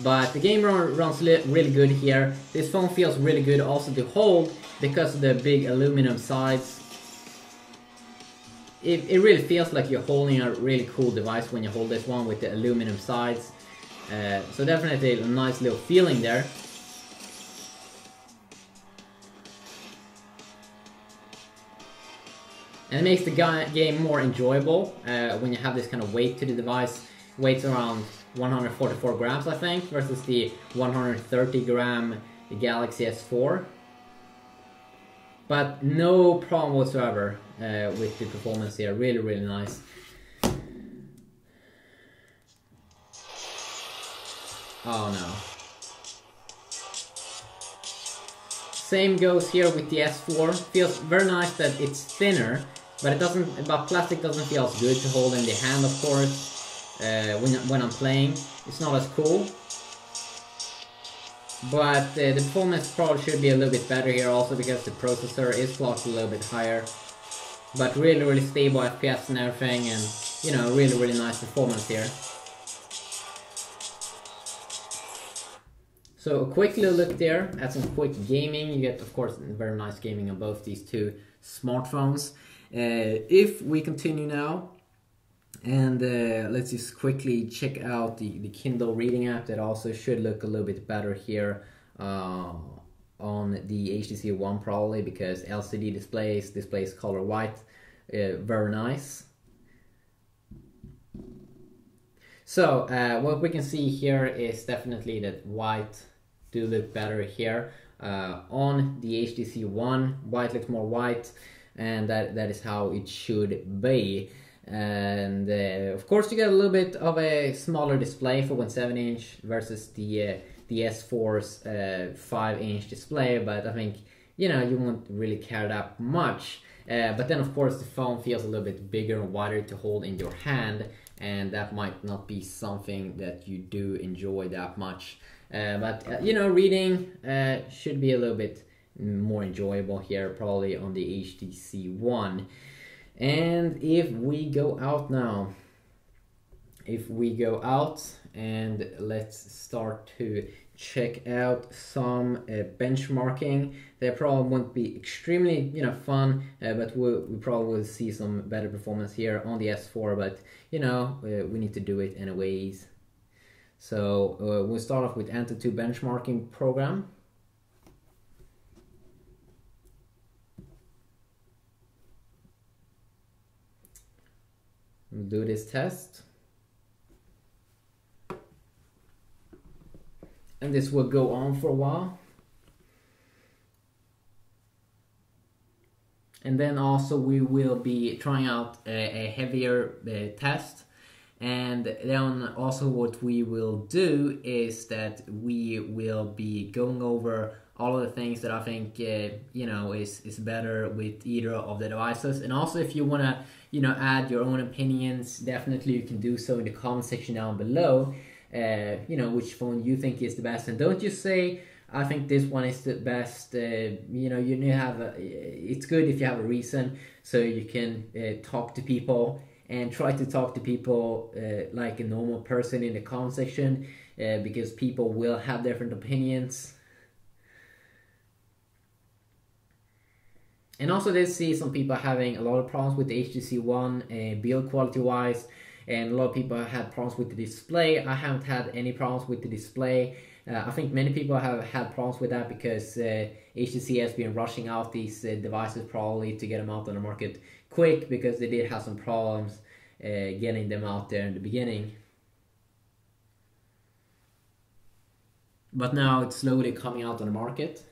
but the game runs really good here. This phone feels really good also to hold because of the big aluminum sides. It really feels like you're holding a really cool device when you hold this one with the aluminum sides. So definitely a nice little feeling there. And it makes the game more enjoyable when you have this kind of weight to the device. Weight's around 144 grams, I think, versus the 130 gram Galaxy S4. But no problem whatsoever with the performance here. Really nice. Oh no. Same goes here with the S4. Feels very nice that it's thinner, but plastic doesn't feel as good to hold in the hand, of course. When I'm playing, it's not as cool. But the performance probably should be a little bit better here also because the processor is clocked a little bit higher. But really stable FPS and everything, and you know, really nice performance here. So a quick little look there at some quick gaming. You get, of course, very nice gaming on both these two smartphones. If we continue now, and let's just quickly check out the Kindle reading app that also should look a little bit better here on the HTC One probably, because LCD displays color white, very nice. So what we can see here is definitely that white do look better here on the HTC One. White looks more white, and that is how it should be. And of course you get a little bit of a smaller display for 1.7 inch versus the S4's 5-inch display, but I think, you know, you won't really care that much. But then of course the phone feels a little bit bigger and wider to hold in your hand, and that might not be something that you do enjoy that much. But you know, reading should be a little bit more enjoyable here, probably on the HTC One. And if we go out now, and let's start to check out some benchmarking. They probably won't be extremely, you know, fun, but we probably will see some better performance here on the S4. But you know, we need to do it anyways. So we'll start off with Antutu benchmarking program. We'll do this test. And this will go on for a while. And then also we will be trying out a heavier test. And then also what we will do is that we will be going over all of the things that I think you know, is better with either of the devices. And also if you want to, you know, add your own opinions, definitely you can do so in the comment section down below. You know, which phone you think is the best, and don't just say I think this one is the best. You know, you need to have it's good if you have a reason, so you can talk to people and try to talk to people like a normal person in the comment section, because people will have different opinions. And also they see some people having a lot of problems with the HTC One build quality wise, and a lot of people have had problems with the display. I haven't had any problems with the display. I think many people have had problems with that because HTC has been rushing out these devices probably to get them out on the market quick, because they did have some problems getting them out there in the beginning. But now it's slowly coming out on the market.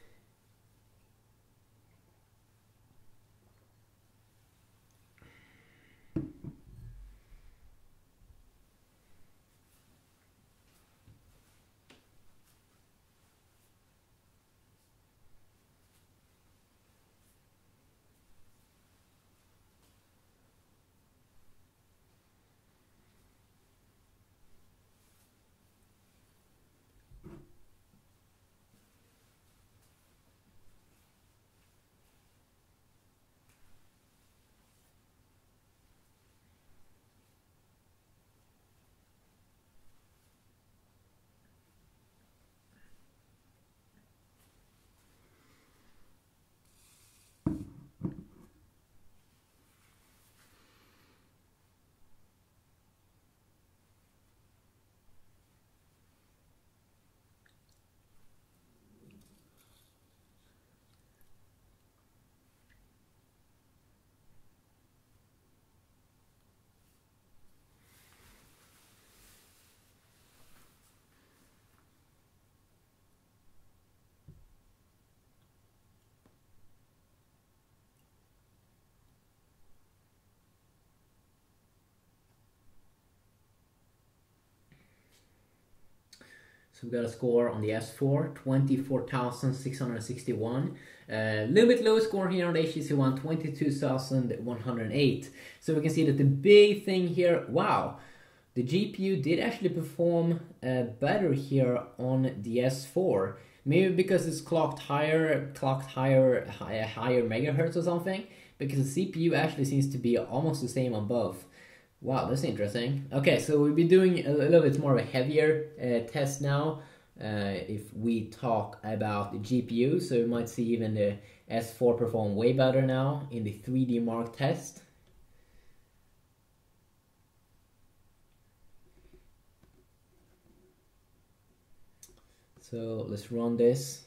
So we got a score on the S4, 24,661. A little bit lower score here on the HTC One, 22,108. So we can see that the big thing here, wow, the GPU did actually perform better here on the S4. Maybe because it's clocked higher megahertz or something. Because the CPU actually seems to be almost the same on both. Wow, that's interesting. Okay, so we'll be doing a little bit more of a heavier test now. If we talk about the GPU, so we might see even the S4 perform way better now in the 3D Mark test. So let's run this.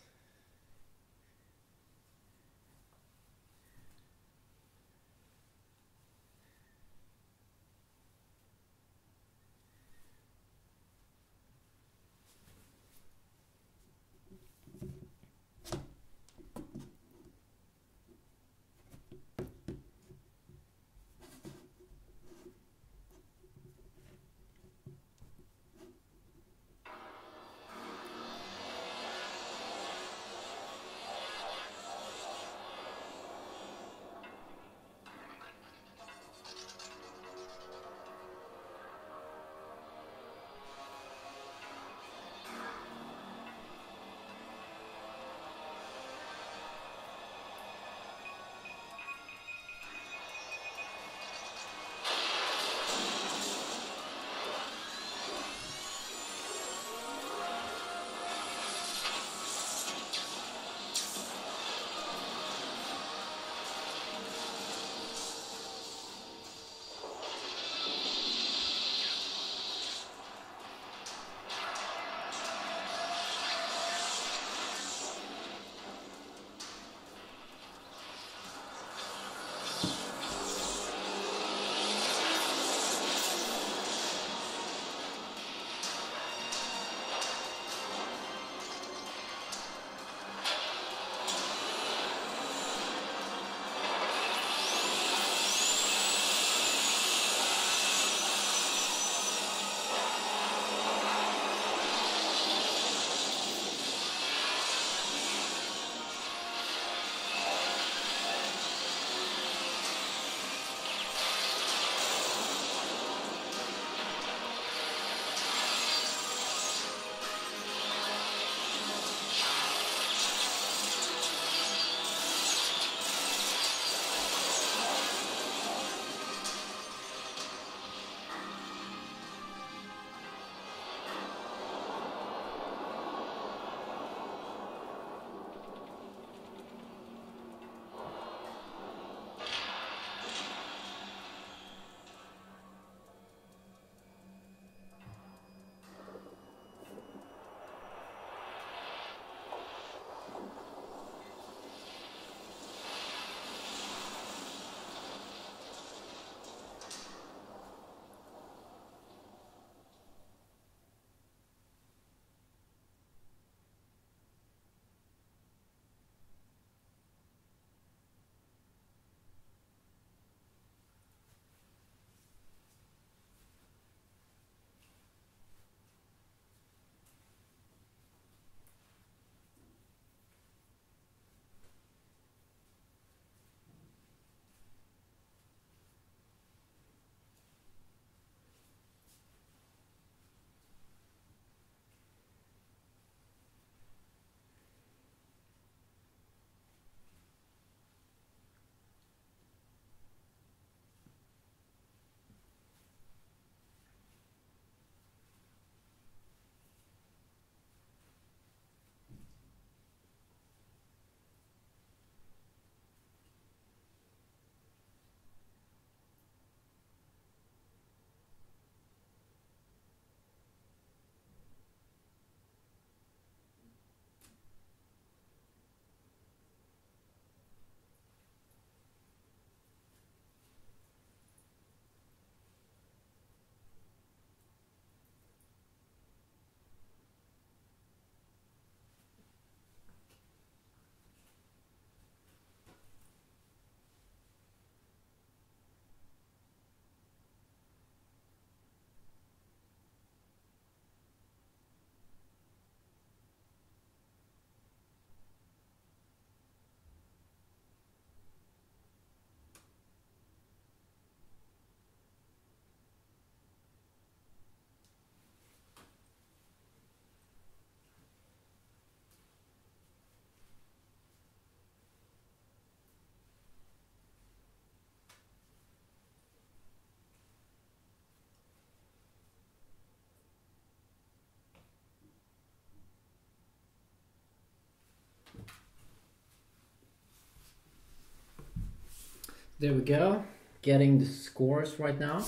There we go, getting the scores right now.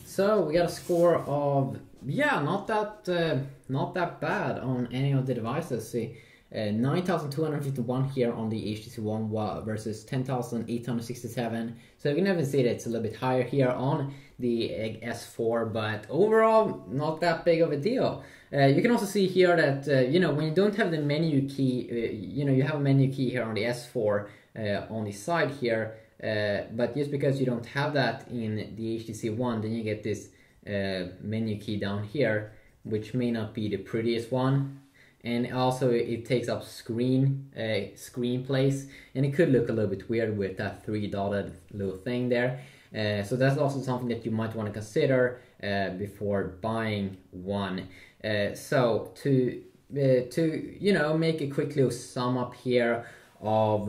So we got a score of, yeah, not that bad on any of the devices. See, 9,251 here on the HTC One versus 10,867. So you can even see that it's a little bit higher here on the S4, but overall not that big of a deal. You can also see here that you know, when you don't have the menu key, you know, you have a menu key here on the S4 on the side here, but just because you don't have that in the HTC One, then you get this menu key down here, which may not be the prettiest one. And also it takes up screen place, and it could look a little bit weird with that 3-dotted little thing there. So that's also something that you might want to consider before buying one. So to you know, make a quick little sum up here of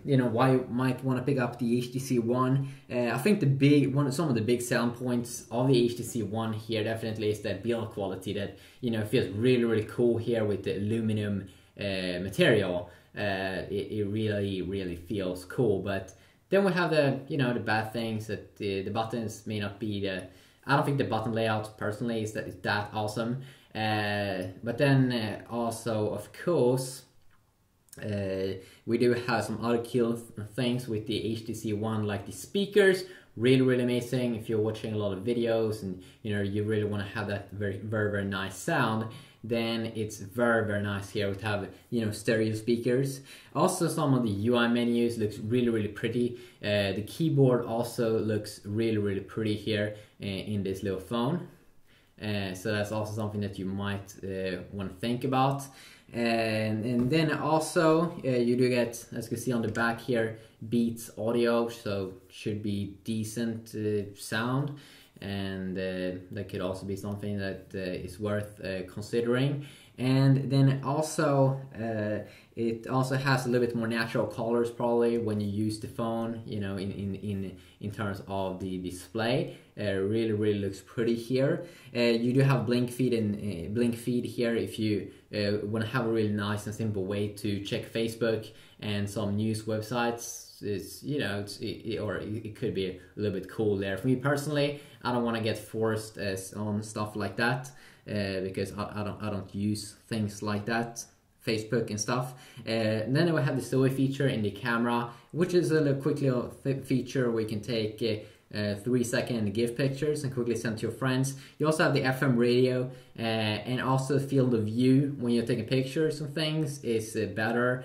you know, why you might want to pick up the HTC One. I think some of the big selling points of the HTC One here definitely is that build quality, that, you know, feels really cool here with the aluminum material. It really feels cool. But then we have the, you know, the bad things, that the buttons may not be I don't think the button layout personally is that awesome. But then also, of course, we do have some other cool things with the HTC One, like the speakers. Really amazing if you're watching a lot of videos and, you know, you really want to have that very nice sound. Then it's very nice here to have, you know, stereo speakers. Also, some of the UI menus looks really pretty. The keyboard also looks really pretty here in this little phone. So that's also something that you might want to think about. And then also you do get, as you can see on the back here, Beats audio, so should be decent sound, and that could also be something that is worth considering. And then also it also has a little bit more natural colors probably when you use the phone, you know, in terms of the display. Really looks pretty here. You do have blink feed here if you want to have a really nice and simple way to check Facebook and some news websites. It's, you know, it could be a little bit cool there. For me personally, I don't want to get forced on stuff like that because I don't use things like that, Facebook and stuff. And then we have the story feature in the camera, which is a quick little feature where you can take 3-second GIF pictures and quickly send to your friends. You also have the FM radio, and also field of view when you're taking pictures and things is better.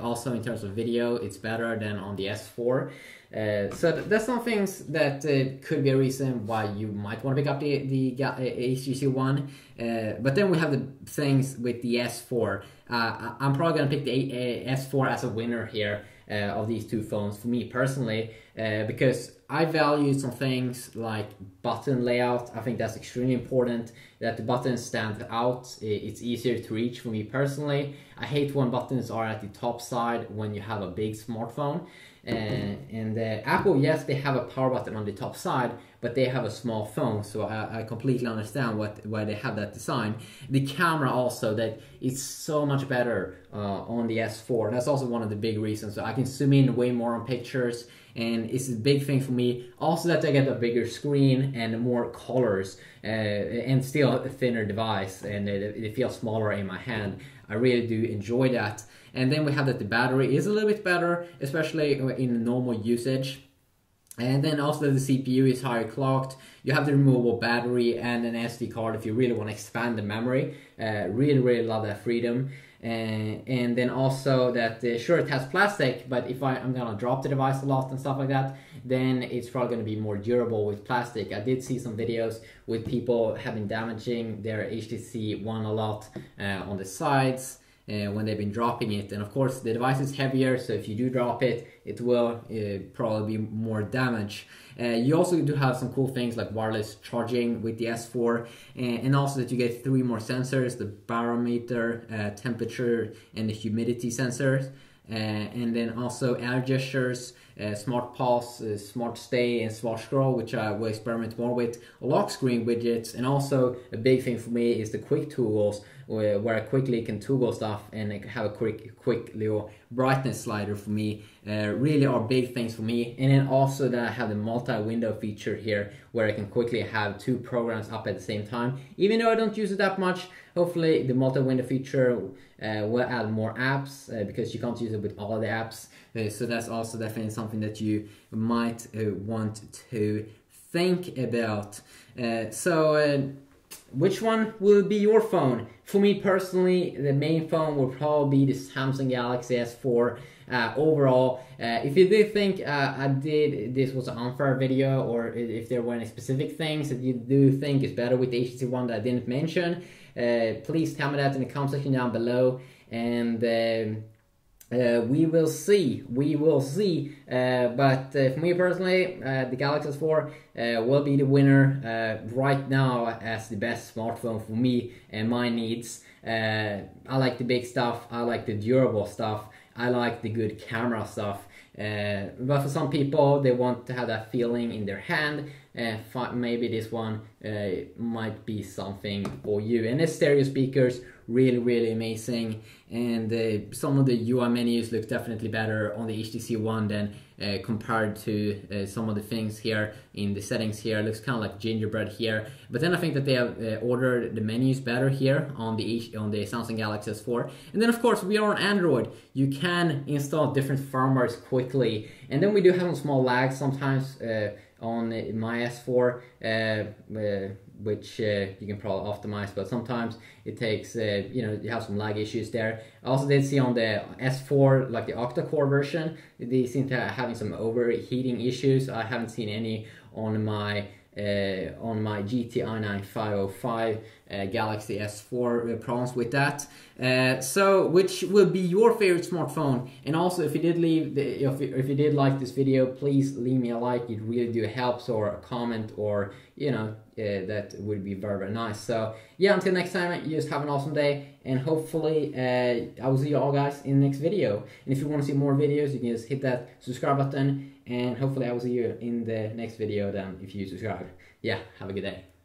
Also in terms of video, it's better than on the S4. So that's some things that could be a reason why you might want to pick up the HTC One. But then we have the things with the S4. I'm probably going to pick the S4 as a winner here of these two phones for me personally, because I value some things like button layout. I think that's extremely important, that the buttons stand out. It's easier to reach for me personally. I hate when buttons are at the top side when you have a big smartphone. And Apple, yes, they have a power button on the top side, but they have a small phone, so I completely understand why they have that design. The camera also, that it's so much better on the S4. That's also one of the big reasons. So I can zoom in way more on pictures, and it's a big thing for me. Also that I get a bigger screen and more colors, and still a thinner device, and it feels smaller in my hand. I really do enjoy that. And then we have that the battery is a little bit better, especially in normal usage. And then also the CPU is higher clocked. You have the removable battery and an SD card if you really want to expand the memory. Really love that freedom. And then also that, sure, it has plastic, but if I'm gonna drop the device a lot and stuff like that, then it's probably gonna be more durable with plastic. I did see some videos with people having damaging their HTC One a lot on the sides when they've been dropping it. And of course the device is heavier, so if you do drop it, it will probably be more damage. You also do have some cool things like wireless charging with the S4, and also that you get 3 more sensors: the barometer, temperature, and the humidity sensors. And then also air gestures, smart pause, smart stay, and smart scroll, which I will experiment more with. Lock screen widgets, and also a big thing for me is the quick tools, where I quickly can toggle stuff and I have a quick little brightness slider for me. Really are big things for me. And then also that I have the multi-window feature here where I can quickly have 2 programs up at the same time. Even though I don't use it that much, hopefully the multi-window feature will add more apps because you can't use it with all the apps. So that's also definitely something that you might want to think about. Which one will be your phone? For me personally, the main phone will probably be the Samsung Galaxy S4. Overall, if you do think this was an unfair video, or if there were any specific things that you do think is better with the HTC One that I didn't mention, please tell me that in the comment section down below, and we will see. But for me personally, the Galaxy S4 will be the winner right now as the best smartphone for me and my needs. I like the big stuff, I like the durable stuff, I like the good camera stuff. But for some people, they want to have that feeling in their hand. Maybe this one might be something for you. And the stereo speakers, really amazing. And some of the UI menus look definitely better on the HTC One than compared to some of the things here in the settings here. It looks kind of like gingerbread here. But then I think that they have ordered the menus better here on the Samsung Galaxy S4. And then of course we are on Android. You can install different firmwares quickly. And then we do have some small lags sometimes on my S4, which you can probably optimize, but sometimes it takes, you have some lag issues there. I also did see on the S4, like the octa-core version, they seem to be having some overheating issues. I haven't seen any on my GTI 9505 Galaxy S4 problems with that. So which will be your favorite smartphone? And also, if you did if you did like this video, please leave me a like. It really do helps, or a comment, or that would be very nice. So yeah, until next time, you just have an awesome day, and hopefully I will see you all guys in the next video. And if you want to see more videos, you can just hit that subscribe button, and hopefully I will see you in the next video then if you subscribe. Yeah, have a good day.